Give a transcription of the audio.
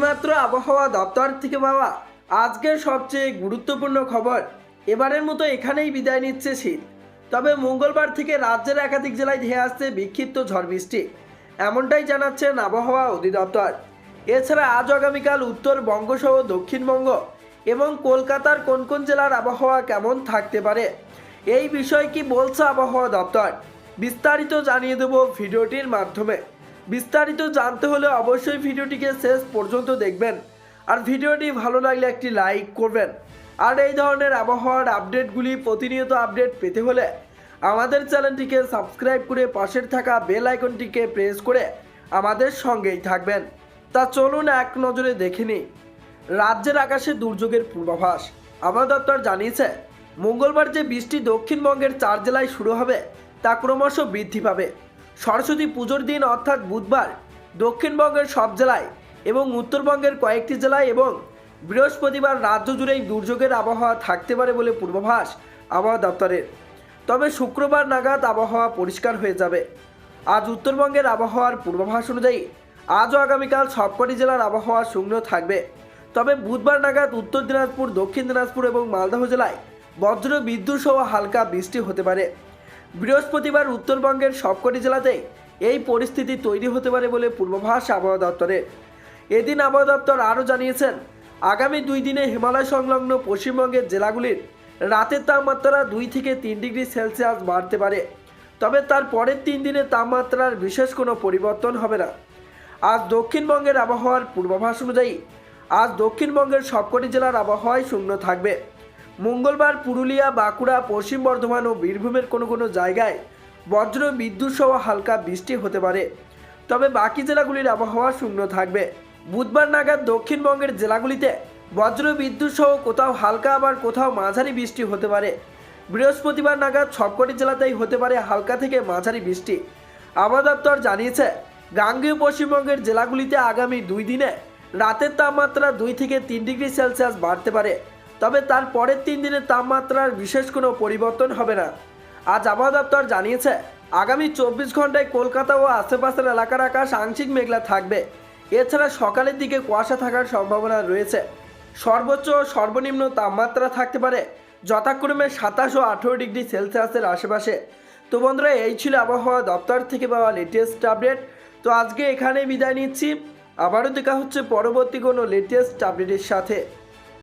এইমাত্র আবহাওয়া দপ্তর থেকে পাওয়া আজকের সবচেয়ে গুরুত্বপূর্ণ খবর। এবারের মতো এখানেই বিদায় নিচ্ছে শীত। তবে মঙ্গলবার থেকে রাজ্যের একাধিক জেলায় ধেয়ে আসছে বিক্ষিপ্ত ঝড় বৃষ্টি, এমনটাই জানাচ্ছেন আবহাওয়া অধিদপ্তর। এছাড়া আজ আগামীকাল উত্তরবঙ্গ সহ দক্ষিণবঙ্গ এবং কলকাতার কোন কোন জেলার আবহাওয়া কেমন থাকতে পারে, এই বিষয়ে কি বলছে আবহাওয়া দপ্তর, বিস্তারিত জানিয়ে দেব ভিডিওটির মাধ্যমে। বিস্তারিত জানতে হলে অবশ্যই ভিডিওটিকে শেষ পর্যন্ত দেখবেন, আর ভিডিওটি ভালো লাগলে একটি লাইক করবেন। আর এই ধরনের আবহাওয়ার আপডেটগুলি প্রতিনিয়ত আপডেট পেতে হলে আমাদের চ্যানেলটিকে সাবস্ক্রাইব করে পাশের থাকা বেল আইকনটিকে প্রেস করে আমাদের সঙ্গেই থাকবেন। তা চলুন এক নজরে দেখে নিই রাজ্যের আকাশে দুর্যোগের পূর্বাভাস। আবহাওয়া দপ্তর জানিয়েছে, মঙ্গলবার যে বৃষ্টি দক্ষিণবঙ্গের 4 জেলায় শুরু হবে তা ক্রমশ বৃদ্ধি পাবে। সরস্বতী পুজোর দিন অর্থাৎ বুধবার দক্ষিণবঙ্গের সব জেলায় এবং উত্তরবঙ্গের কয়েকটি জেলায় এবং বৃহস্পতিবার রাজ্য জুড়েই দুর্যোগের আবহাওয়া থাকতে পারে বলে পূর্বাভাস আবহাওয়া দপ্তরের। তবে শুক্রবার নাগাদ আবহাওয়া পরিষ্কার হয়ে যাবে। আজ উত্তরবঙ্গের আবহাওয়ার পূর্বাভাস অনুযায়ী আজও আগামীকাল সবকটি জেলার আবহাওয়া শুকনো থাকবে। তবে বুধবার নাগাদ উত্তর দিনাজপুর, দক্ষিণ দিনাজপুর এবং মালদহ জেলায় বজ্র বিদ্যুৎ সহ হালকা বৃষ্টি হতে পারে। বৃহস্পতিবার উত্তরবঙ্গের সবকটি জেলাতেই এই পরিস্থিতি তৈরি হতে পারে বলে পূর্বাভাস আবহাওয়া দপ্তরের। এদিন আবহাওয়া দপ্তর আরও জানিয়েছেন, আগামী 2 দিনে হিমালয় সংলগ্ন পশ্চিমবঙ্গের জেলাগুলির রাতের তাপমাত্রা 2 থেকে 3 ডিগ্রি সেলসিয়াস বাড়তে পারে। তবে তার পরের 3 দিনে তাপমাত্রার বিশেষ কোনো পরিবর্তন হবে না। আজ দক্ষিণবঙ্গের আবহাওয়ার পূর্বাভাস অনুযায়ী আজ দক্ষিণবঙ্গের সবকটি জেলার আবহাওয়ায় শূন্য থাকবে। মঙ্গলবার পুরুলিয়া, বাঁকুড়া, পশ্চিম বর্ধমান ও বীরভূমের কোনো কোনো জায়গায় বজ্র বিদ্যুৎ সহ হালকা বৃষ্টি হতে পারে। তবে বাকি জেলাগুলির আবহাওয়া শূন্য থাকবে। বুধবার নাগাদ দক্ষিণবঙ্গের জেলাগুলিতে বজ্র বিদ্যুৎ সহ কোথাও হালকা আবার কোথাও মাঝারি বৃষ্টি হতে পারে। বৃহস্পতিবার নাগাদ সবকটি জেলাতেই হতে পারে হালকা থেকে মাঝারি বৃষ্টি। আবহাওয়া দপ্তর জানিয়েছে, গাঙ্গেয় পশ্চিমবঙ্গের জেলাগুলিতে আগামী 2 দিনে রাতের তাপমাত্রা 2 থেকে 3 ডিগ্রি সেলসিয়াস বাড়তে পারে। তবে তার পরের 3 দিনে তাপমাত্রার বিশেষ কোনো পরিবর্তন হবে না। আজ আবহাওয়া দপ্তর জানিয়েছে, আগামী 24 ঘন্টায় কলকাতা ও আশেপাশের এলাকার আকাশ আংশিক মেঘলা থাকবে। এছাড়া সকালের দিকে কুয়াশা থাকার সম্ভাবনা রয়েছে। সর্বোচ্চ ও সর্বনিম্ন তাপমাত্রা থাকতে পারে যথাক্রমে 27 ও 18 ডিগ্রি সেলসিয়াসের আশেপাশে। তো বন্ধুরা, এই ছিল আবহাওয়া দপ্তর থেকে পাওয়া লেটেস্ট আপডেট। তো আজকে এখানেই বিদায় নিচ্ছি। আবারও দেখা হচ্ছে পরবর্তী কোনো লেটেস্ট আপডেটের সাথে।